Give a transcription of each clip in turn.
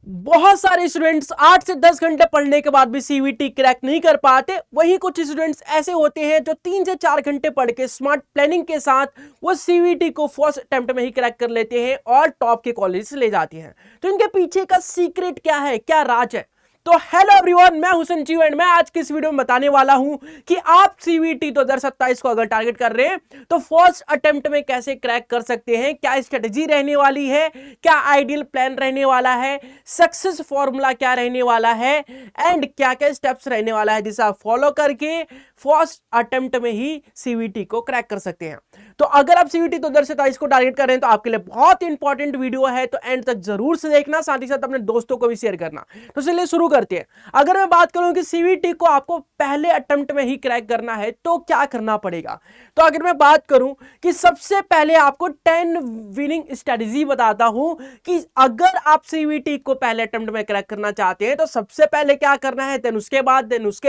बहुत सारे स्टूडेंट्स 8 से 10 घंटे पढ़ने के बाद भी सीवीटी क्रैक नहीं कर पाते। वहीं कुछ स्टूडेंट्स ऐसे होते हैं जो 3 से 4 घंटे पढ़ के स्मार्ट प्लानिंग के साथ वो सीवीटी को फर्स्ट अटेम्प्ट में ही क्रैक कर लेते हैं और टॉप के कॉलेज ले जाते हैं। तो इनके पीछे का सीक्रेट क्या है, क्या राज है? तो हेलो एवरीवन, मैं हूं संजीव एंड मैं आज की इस वीडियो में बताने वाला हूं कि आप सीवीटी 2027 को अगर टारगेट कर रहे हैं तो फर्स्ट अटेम्प्ट में कैसे क्रैक कर सकते हैं, क्या स्ट्रेटजी रहने वाली है, क्या आइडियल प्लान रहने वाला है, सक्सेस फॉर्मूला क्या रहने वाला है एंड क्या क्या स्टेप्स रहने वाला है जिसे आप फॉलो करके फर्स्ट अटेम्प्ट में ही सीवीटी को क्रैक कर सकते हैं। तो अगर आप सीवीटी 2027 को टारगेट कर रहे हैं तो आपके लिए बहुत इंपॉर्टेंट वीडियो है, तो एंड तक जरूर से देखना, साथ ही साथ अपने दोस्तों को भी शेयर करना। तो चलिए शुरू करते हैं। अगर मैं बात करूं कि सीवीटी को आपको पहले अटेम्प्ट में ही क्रैक करना है तो क्या करना पड़ेगा, तो अगर मैं बात करूं कि सबसे पहले आपको 10 विनिंग स्ट्रेटजी बताता हूं कि अगर आप सीवीटी को पहले अटेम्प्ट में क्रैक करना चाहते हैं तो सबसे पहले क्या करना है, देन उसके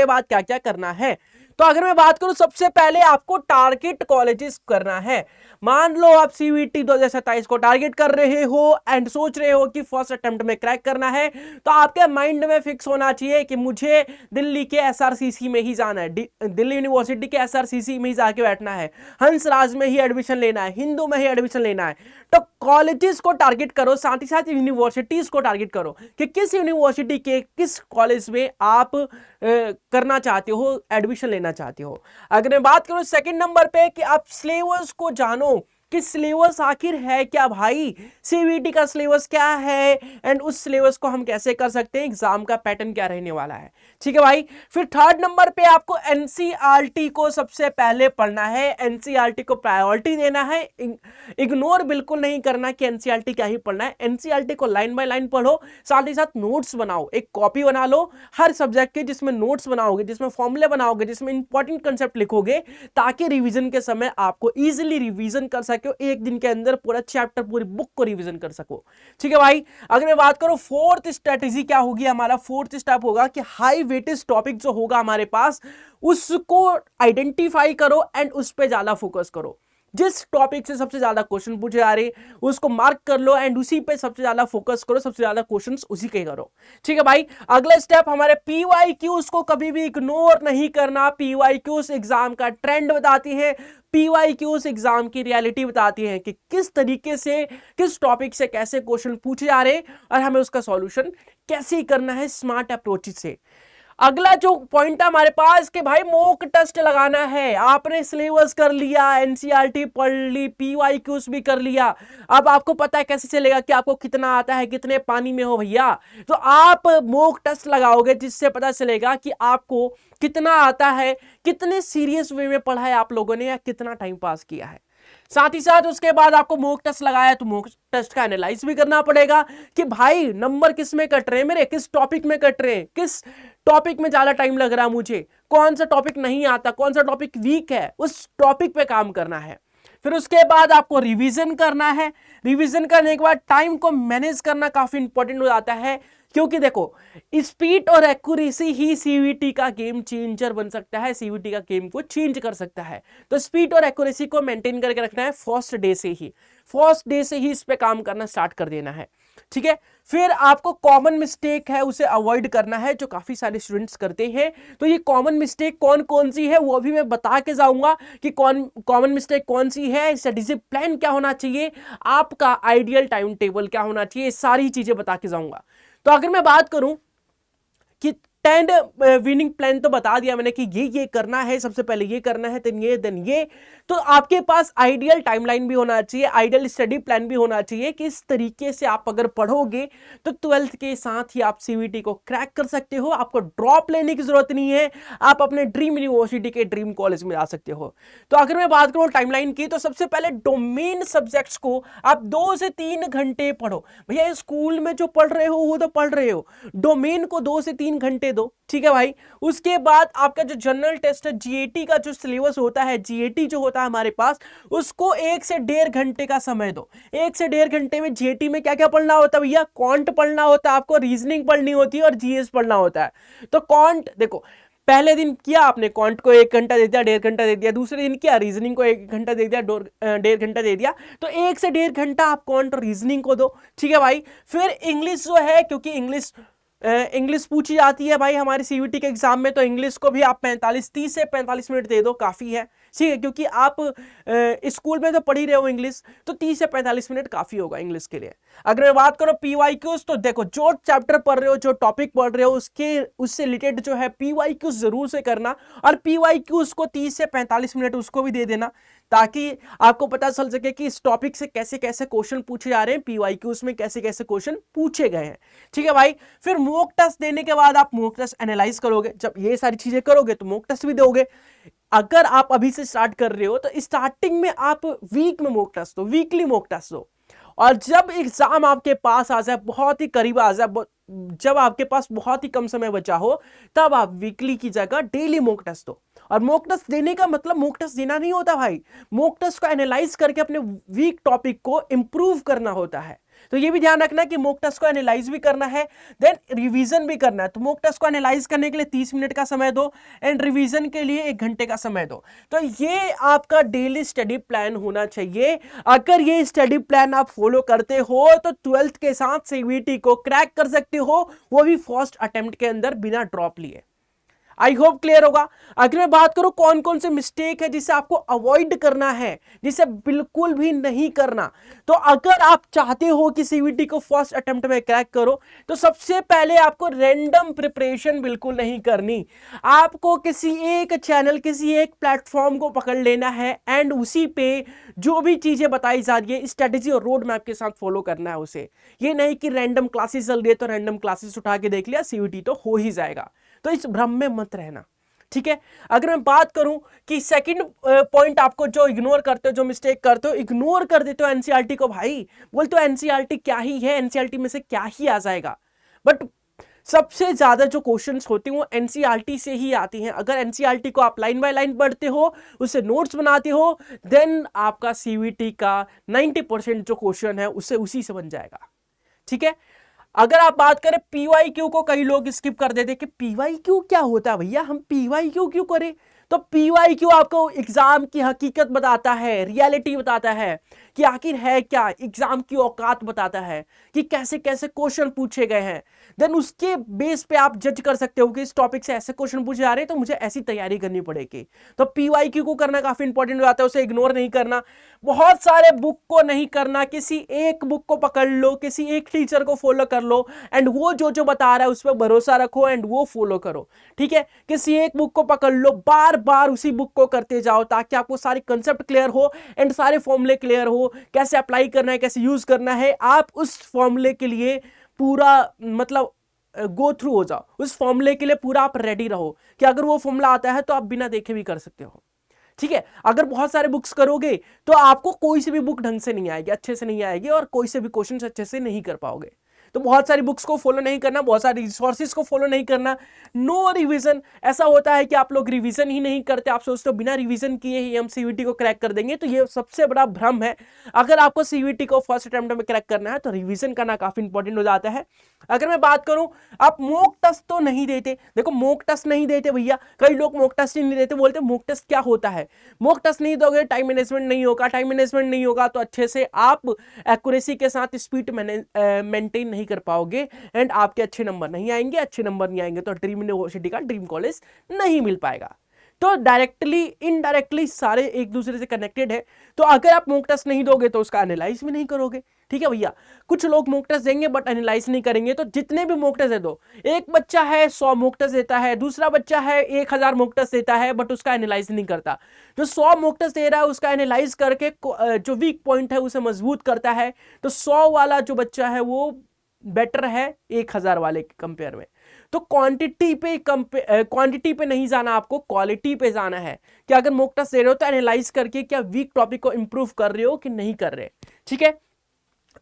बाद क्या क्या करना है। तो अगर मैं बात करूं, सबसे पहले आपको टारगेट कॉलेजेस करना है। मान लो आप सीवीटी 2027 को टारगेट कर रहे हो एंड सोच रहे हो कि फर्स्ट अटेम्प्ट में क्रैक करना है, तो आपके माइंड में फिक्स होना चाहिए कि मुझे दिल्ली के एसआरसीसी में ही जाना है, दिल्ली यूनिवर्सिटी के एसआरसीसी में ही जाके बैठना है, हंसराज में ही एडमिशन लेना है, हिंदू में ही एडमिशन लेना है। तो कॉलेजेस को टारगेट करो, साथ ही साथ यूनिवर्सिटीज को टारगेट करो कि किस यूनिवर्सिटी के किस कॉलेज में आप करना चाहते हो, एडमिशन लेना चाहते हो। अगर मैं बात करूं सेकंड नंबर पे कि आप सिलेबस को जानो कि सिलेबस आखिर है क्या भाई, सीवीटी का सिलेबस क्या है एंड उस सिलेबस को हम कैसे कर सकते हैं, एग्जाम का पैटर्न क्या रहने वाला है। ठीक है भाई। फिर थर्ड नंबर पे आपको एनसीईआरटी को सबसे पहले पढ़ना है, एनसीईआरटी को प्रायोरिटी देना है, इग्नोर बिल्कुल नहीं करना कि एनसीईआरटी क्या ही पढ़ना है। एनसीईआरटी को लाइन बाय लाइन पढ़ो, साथ ही साथ नोट्स बनाओ, एक कॉपी बना लो हर सब्जेक्ट के जिसमें नोट्स बनाओगे, जिसमें फॉर्मूले बनाओगे, जिसमें इंपॉर्टेंट कंसेप्ट लिखोगे, ताकि रिवीजन के समय आपको इजीली रिवीजन कर सको, एक दिन के अंदर पूरा चैप्टर पूरी बुक को रिवीजन कर सको। ठीक है भाई। अगर मैं बात करूं फोर्थ स्ट्रेटेजी क्या होगी, हमारा फोर्थ स्टेप होगा कि हाई वेटेज टॉपिक जो होगा हमारे पास उसको आइडेंटिफाई करो एंड उस पर ज्यादा फोकस करो। जिस टॉपिक से सबसे ज्यादा क्वेश्चन पूछे जा रहे उसको मार्क कर लो एंड उसी पे सबसे ज्यादा फोकस करो, सबसे ज्यादा क्वेश्चंस उसी के करो। ठीक है भाई। अगला स्टेप हमारे पीवाईक्यूज को कभी भी इग्नोर नहीं करना। पीवाईक्यूज एग्जाम का ट्रेंड बताती है, पीवाईक्यूज एग्जाम की रियलिटी बताती है कि किस तरीके से किस टॉपिक से कैसे क्वेश्चन पूछे जा रहे हैं और हमें उसका सॉल्यूशन कैसे करना है स्मार्ट अप्रोच से। अगला जो पॉइंट है हमारे पास कि भाई मॉक टेस्ट लगाना है। आपने सिलेबस कर लिया, एनसीईआरटी पढ़ ली, पीवाईक्यूज भी कर लिया, अब आपको पता है कैसे चलेगा कि आपको कितना आता है, कितने पानी में हो भैया। तो आप मॉक टेस्ट लगाओगे जिससे पता चलेगा कि आपको कितना आता है, कितने सीरियस वे में पढ़ा है आप लोगों ने या कितना टाइम पास किया है। साथ ही साथ उसके बाद आपको मॉक टेस्ट लगाया तो मॉक टेस्ट का एनालाइज भी करना पड़ेगा कि भाई नंबर किस में कट रहे हैं मेरे, किस टॉपिक में कट रहे हैं, किस टॉपिक में ज्यादा टाइम लग रहा है मुझे, कौन सा टॉपिक नहीं आता, कौन सा टॉपिक वीक है, उस टॉपिक पे काम करना है। फिर उसके बाद आपको रिवीजन करना है। रिवीजन करने के बाद टाइम को मैनेज करना काफी इंपॉर्टेंट हो जाता है, क्योंकि देखो स्पीड और एक्यूरेसी ही सीवीटी का गेम चेंजर बन सकता है, सीवीटी का गेम को चेंज कर सकता है। तो स्पीड और एक्यूरेसी को मेंटेन करके रखना है फर्स्ट डे से ही इस पे काम करना स्टार्ट कर देना है। ठीक है। फिर आपको कॉमन मिस्टेक है उसे अवॉइड करना है जो काफी सारे स्टूडेंट्स करते हैं। तो ये कॉमन मिस्टेक कौन कौन सी है वो भी मैं बता के जाऊंगा कि कॉमन मिस्टेक कौन सी है, स्ट्रेटेजी प्लान क्या होना चाहिए, आपका आइडियल टाइम टेबल क्या होना चाहिए, सारी चीजें बता के जाऊंगा। तो अगर मैं बात करूं कि 10 विनिंग प्लान तो बता दिया मैंने कि ये करना है, सबसे पहले ये करना है, देन ये। तो आपके पास आइडियल टाइमलाइन भी होना चाहिए, आइडियल स्टडी प्लान भी होना चाहिए कि इस तरीके से आप अगर पढ़ोगे तो 12th के साथ ही आप सीवीटी को क्रैक कर सकते हो। आपको ड्रॉप लेने की जरूरत नहीं है, आप अपने ड्रीम यूनिवर्सिटी के ड्रीम कॉलेज में जा सकते हो। तो अगर मैं बात करूं टाइमलाइन की, तो सबसे पहले डोमेन सब्जेक्ट्स को आप 2 से 3 घंटे पढ़ो। भैया स्कूल में जो पढ़ रहे हो वो तो पढ़ रहे हो, डोमेन को 2 से 3 घंटे दो। ठीक है भाई। उसके बाद आपका जो जनरल टेस्ट है, जीएटी का जो सिलेबस होता है, जीएटी जो होता है हमारे पास, उसको 1 से 1.5 घंटे का समय दो। 1 से 1.5 घंटे में जीएटी में क्या क्या पढ़ना होता है भैया, क्वांट पढ़ना होता है आपको, रीजनिंग पढ़नी होती है और जीएस पढ़ना होता है। तो क्वांट देखो, पहले दिन किया आपने क्वांट को 1 घंटा दे दिया, 1.5 घंटा दे दिया, दूसरे दिन किया रीजनिंग को 1 घंटा दे दिया, 1.5 घंटा दे दिया, तो 1 से 1.5 घंटा आप क्वांट और रीजनिंग को दो, ठीक है भाई। फिर इंग्लिश जो है, क्योंकि इंग्लिश पूछी जाती है भाई हमारी सीवीटी के एग्जाम में, तो इंग्लिश को भी आप 30 से 45 मिनट दे दो, काफी है, ठीक है, क्योंकि आप स्कूल में तो पढ़ ही रहे हो इंग्लिश, तो 30 से 45 मिनट काफी होगा इंग्लिश के लिए। अगर मैं बात करूं पीवाईक्यूज, तो देखो जो चैप्टर पढ़ रहे हो, जो टॉपिक पढ़ रहे हो, उससे रिलेटेड जो है पीवाईक्यूज जरूर से करना, और पीवाईक्यूज को 30 से 45 मिनट उसको भी दे देना, ताकि आपको पता चल सके कि इस टॉपिक से कैसे कैसे क्वेश्चन पूछे जा रहे हैं, पीवाईक्यूज में कैसे कैसे क्वेश्चन पूछे गए हैं, ठीक है भाई। फिर मॉक टेस्ट देने के बाद आप मॉक टेस्ट एनालाइज करोगे, जब ये सारी चीजें करोगे तो मॉक टेस्ट भी दोगे। अगर आप अभी से स्टार्ट कर रहे हो तो स्टार्टिंग में आप वीक में मॉक टेस्ट दो, वीकली मॉक टेस्ट दो, और जब एग्जाम आपके पास आ जाए, बहुत ही करीब आ जाए, जब आपके पास बहुत ही कम समय बचा हो, तब आप वीकली की जगह डेली मॉक टेस्ट दो। और मॉक टेस्ट देने का मतलब मॉक टेस्ट देना नहीं होता भाई, मॉक टेस्ट को एनालाइज करके अपने वीक टॉपिक को इंप्रूव करना होता है। तो ये भी ध्यान रखना कि मॉक टेस्ट को एनालाइज भी करना है, देन रिवीजन भी करना है। तो मॉक टेस्ट को एनालाइज करने के लिए 30 मिनट का समय दो, एंड रिवीजन के लिए 1 घंटे का समय दो। तो ये आपका डेली स्टडी प्लान होना चाहिए। अगर ये स्टडी प्लान आप फॉलो करते हो तो 12th के साथ सीवीटी को क्रैक कर सकते हो, वो भी फर्स्ट अटेम्प्ट के अंदर बिना ड्रॉप लिए। आई होप क्लियर होगा। अगर मैं बात करूं कौन कौन से मिस्टेक है जिसे आपको अवॉइड करना है, जिसे बिल्कुल भी नहीं करना, तो अगर आप चाहते हो कि सीवीटी को फर्स्ट अटेम्प्ट में क्रैक करो, तो सबसे पहले आपको रैंडम प्रिपरेशन बिल्कुल नहीं करनी। आपको किसी एक चैनल, किसी एक प्लेटफॉर्म को पकड़ लेना है, एंड उसी पे जो भी चीजें बताई जा रही है स्ट्रेटेजी और रोड मैप के साथ फॉलो करना है उसे। ये नहीं कि रैंडम क्लासेस चल रही है तो रैंडम क्लासेस उठा के देख लिया, सीवीटी तो हो ही जाएगा। तो इस भ्रम में मत रहना, ठीक है। अगर मैं बात करूं कि सेकंड पॉइंट आपको जो इग्नोर करते हो, जो मिस्टेक करते हो, इग्नोर कर देते हो एनसीईआरटी को, भाई बोलते हो एनसीईआरटी क्या ही है, एनसीईआरटी में से क्या ही आ जाएगा। बट सबसे ज्यादा जो क्वेश्चंस होते हैं वो एनसीईआरटी से ही आती हैं। अगर एनसीईआरटी को आप लाइन बाय लाइन पढ़ते हो, उससे नोट्स बनाते हो, देन आपका सीवीटी का 90% जो क्वेश्चन है उससे उसी से बन जाएगा, ठीक है। अगर आप बात करें पीवाईक्यू को, कई लोग स्किप कर देते कि पीवाईक्यू क्या होता है भैया, हम पीवाईक्यू क्यों करें। तो पीवाईक्यू आपको एग्जाम की हकीकत बताता है, रियलिटी बताता है कि आखिर है क्या, एग्जाम की औकात बताता है कि कैसे कैसे क्वेश्चन पूछे गए हैं। देन उसके बेस पे आप जज कर सकते हो कि इस टॉपिक से ऐसे क्वेश्चन पूछे जा रहे हैं तो मुझे ऐसी तैयारी करनी पड़ेगी। तो पीवाईक्यू को करना काफी इंपॉर्टेंट हो जाता है, उसे इग्नोर नहीं करना। बहुत सारे बुक को नहीं करना, किसी एक बुक को पकड़ लो, किसी एक टीचर को फॉलो कर लो, एंड वो जो जो बता रहा है उस पर भरोसा रखो एंड वो फॉलो करो, ठीक है। किसी एक बुक को पकड़ लो, बार बार उसी बुक को करते जाओ, ताकि आपको सारे कंसेप्ट क्लियर हो एंड सारे फॉर्मूले क्लियर हो, कैसे अप्लाई करना है, कैसे यूज करना है। आप उस फॉर्मूले के लिए पूरा मतलब गो थ्रू हो जाओ, उस फॉर्मूले के लिए पूरा आप रेडी रहो कि अगर वो फॉर्मूला आता है तो आप बिना देखे भी कर सकते हो, ठीक है। अगर बहुत सारे बुक्स करोगे तो आपको कोई सी भी बुक ढंग से नहीं आएगी, अच्छे से नहीं आएगी, और कोई से भी क्वेश्चन अच्छे से नहीं कर पाओगे। तो बहुत सारी बुक्स को फॉलो नहीं करना, बहुत सारी रिसोर्सेज को फॉलो नहीं करना, नो रिवीजन। ऐसा होता है कि आप लोग रिवीजन ही नहीं करते, आप सोचते हो बिना रिवीजन किए ही हम सीवीटी को क्रैक कर देंगे, तो ये सबसे बड़ा भ्रम है। अगर आपको सीवीटी को फर्स्ट अटेम्प्ट में क्रैक करना है तो रिवीजन करना काफी इंपॉर्टेंट हो जाता है। अगर मैं बात करूं, आप मॉक टेस्ट तो नहीं देते, देखो मॉक टेस्ट नहीं देते भैया, कई लोग मॉक टेस्ट ही नहीं देते, बोलते मॉक टेस्ट क्या होता है। मॉक टेस्ट नहीं दोगे टाइम मैनेजमेंट नहीं होगा, टाइम मैनेजमेंट नहीं होगा तो अच्छे से आप एक्यूरेसी के साथ स्पीड मेंटेन नहीं कर पाओगे, एंड आपके अच्छे नंबर नहीं आएंगे। अच्छे नंबर नहीं आएंगे तो ड्रीम यूनिवर्सिटी का ड्रीम कॉलेज नहीं मिल पाएगा। तो डायरेक्टली इनडायरेक्टली सारे एक दूसरे से कनेक्टेड है। तो अगर आप मॉक टेस्ट नहीं दोगे तो उसका एनालाइज भी नहीं करोगे, ठीक है भैया। कुछ लोग मॉक टेस्ट देंगे बट एनालाइज नहीं करेंगे। तो जितने भी मॉक टेस्ट दे दो, एक बच्चा है 100 मॉक टेस्ट देता है, दूसरा बच्चा है 1000 मॉक टेस्ट देता है, बट उसका एनालाइज नहीं करता। जो 100 मॉक टेस्ट दे रहा है उसका एनालाइज करके जो वीक पॉइंट है उसे मजबूत करता है। तो 100 वाला जो बच्चा है वो बेटर है 1000 वाले के कंपेयर में। तो क्वांटिटी पे नहीं जाना, आपको क्वालिटी पे जाना है कि अगर मॉक टेस्ट दे रहे हो तो एनालाइज करके क्या वीक टॉपिक को इंप्रूव कर रहे हो कि नहीं कर रहे, ठीक है।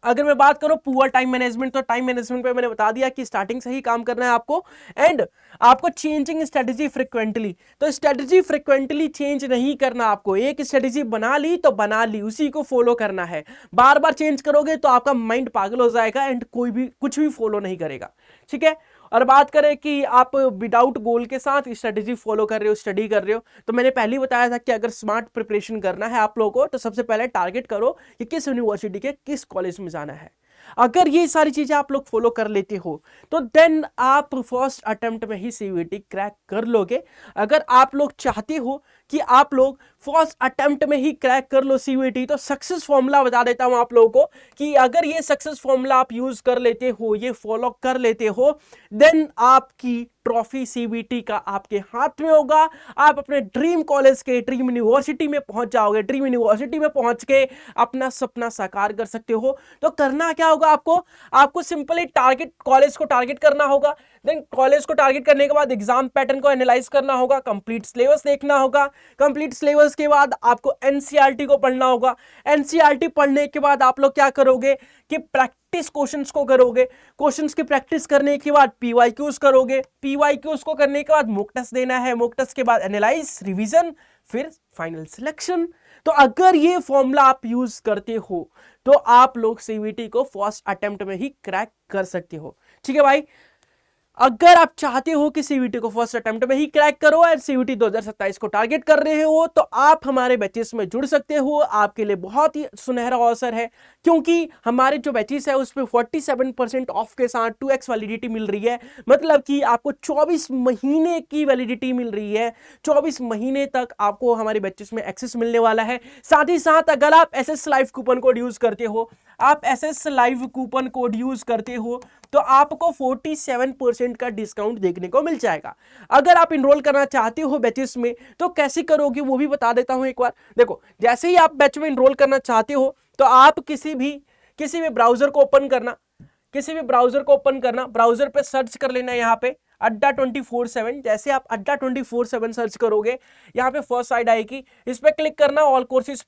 अगर मैं बात करूं पुअर टाइम मैनेजमेंट, तो टाइम मैनेजमेंट पे मैंने बता दिया कि स्टार्टिंग से ही काम करना है आपको, एंड आपको चेंजिंग स्ट्रेटजी फ्रिक्वेंटली। तो स्ट्रेटजी फ्रिक्वेंटली चेंज नहीं करना, आपको एक स्ट्रेटजी बना ली तो बना ली, उसी को फॉलो करना है। बार बार चेंज करोगे तो आपका माइंड पागल हो जाएगा एंड कोई भी कुछ भी फॉलो नहीं करेगा, ठीक है। और बात करें कि आप विदाउट गोल के साथ स्ट्रेटेजी फॉलो कर रहे हो, स्टडी कर रहे हो, तो मैंने पहले ही बताया था कि अगर स्मार्ट प्रिपरेशन करना है आप लोगों को तो सबसे पहले टारगेट करो कि किस यूनिवर्सिटी के किस कॉलेज में जाना है। अगर ये सारी चीजें आप लोग फॉलो कर लेते हो तो देन आप फर्स्ट अटेम्प्ट में ही सीयूईटी क्रैक कर लोगे। अगर आप लोग चाहते हो कि आप लोग फर्स्ट अटेम्प्ट में ही क्रैक कर लो सीयूईटी, तो सक्सेस फॉर्मूला बता देता हूं आप लोगों को कि अगर ये सक्सेस फॉर्मूला आप यूज कर लेते हो, ये फॉलो कर लेते हो, देन आपकी ट्रॉफी सीबीटी का आपके हाथ में होगा। आप अपने ड्रीम कॉलेज के ड्रीम यूनिवर्सिटी में पहुंच जाओगे, ड्रीम यूनिवर्सिटी में पहुंच के अपना सपना साकार कर सकते हो। तो करना क्या होगा आपको सिंपली टारगेट कॉलेज को टारगेट करना होगा। देन कॉलेज को टारगेट करने के बाद एग्जाम पैटर्न को एनालाइज करना होगा, कंप्लीट सिलेबस देखना होगा। कंप्लीट सिलेबस के बाद आपको एनसीईआरटी को पढ़ना होगा। एनसीईआरटी पढ़ने के बाद आप लोग क्या करोगे कि प्रैक्टिस क्वेश्चंस को करोगे। क्वेश्चंस की प्रैक्टिस करने के बाद पीवाईक्यूज करोगे। पीवाईक्यूज को करने के बाद मॉक टेस्ट देना है। मॉक टेस्ट के बाद एनालाइज, रिवीजन, फिर फाइनल सिलेक्शन। तो अगर ये फॉर्मूला आप यूज करते हो तो आप लोग सीयूईटी को फर्स्ट अटेम्प्ट में ही क्रैक कर सकते हो। ठीक है भाई, अगर आप चाहते हो कि सीयूईटी को फर्स्ट अटेम्प्ट में ही क्रैक करो और सीयूईटी 2027 को टारगेट कर रहे हो तो आप हमारे बैचेस में जुड़ सकते हो। आपके लिए बहुत ही सुनहरा अवसर है क्योंकि हमारे जो बैचेस है उसमें 47% ऑफ के साथ 2x वैलिडिटी मिल रही है। मतलब कि आपको 24 महीने की वैलिडिटी मिल रही है। 24 महीने तक आपको हमारे बैचेस में एक्सेस मिलने वाला है। साथ ही साथ अगर आप SS live coupon code use करते हो, आप SS live coupon code use करते हो तो आपको 47% का डिस्काउंट देखने को मिल जाएगा। अगर आप इनरोल करना चाहते हो बैचेस में तो कैसे करोगे वो भी बता देता हूं एक बार। देखो, जैसे ही आप बैच में इनरोल करना चाहते हो तो आप किसी भी ब्राउजर को ओपन करना, ब्राउजर पे सर्च कर लेना यहाँ पे अड्डा 24/7। जैसे आप अड्डा 24/7 सर्च करोगे यहाँ पे फर्स्ट साइड आएगी, इस पे क्लिक करना। ऑल कोर्सेज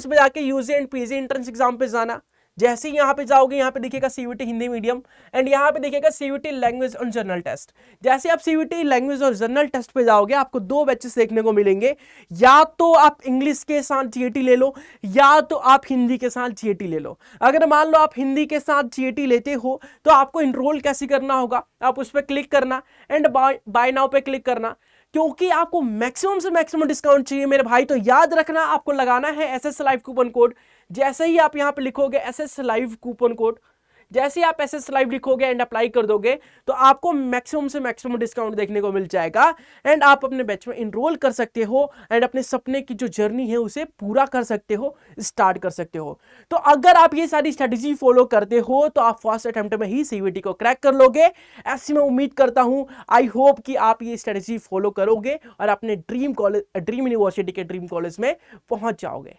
पे जाके UG and PG entrance exam पे जाना। जैसे ही यहाँ पे जाओगे यहाँ पे दिखेगा सीयूईटी हिंदी मीडियम एंड यहाँ पे दिखेगा सीयूईटी लैंग्वेज और जनरल टेस्ट। जैसे आप सीयूईटी लैंग्वेज और जनरल टेस्ट पे जाओगे आपको दो बैचेस देखने को मिलेंगे। या तो आप इंग्लिश के साथ जीएटी ले लो या तो आप हिंदी के साथ जीएटी ले लो। अगर मान लो आप हिंदी के साथ जीएटी लेते हो तो आपको इनरोल कैसे करना होगा, आप उस पर क्लिक करना एंड बाय नाउ पे क्लिक करना। क्योंकि आपको मैक्सिमम से मैक्सिमम डिस्काउंट चाहिए मेरे भाई, तो याद रखना आपको लगाना है एसएस लाइव कूपन कोड। जैसे ही आप यहां पे लिखोगे एसएस लाइव कूपन कोड, जैसे ही आप एसएस लाइव लिखोगे एंड अप्लाई कर दोगे तो आपको मैक्सिमम से मैक्सिमम डिस्काउंट देखने को मिल जाएगा एंड आप अपने बैच में इनरोल कर सकते हो एंड अपने सपने की जो जर्नी है उसे पूरा कर सकते हो, स्टार्ट कर सकते हो। तो अगर आप ये सारी स्ट्रेटेजी फॉलो करते हो तो आप फर्स्ट अटेम्प्ट में ही सीयूईटी को क्रैक कर लोगे, ऐसी मैं उम्मीद करता हूं। आई होप कि आप ये स्ट्रेटेजी फॉलो करोगे और अपने ड्रीम यूनिवर्सिटी के ड्रीम कॉलेज में पहुंच जाओगे।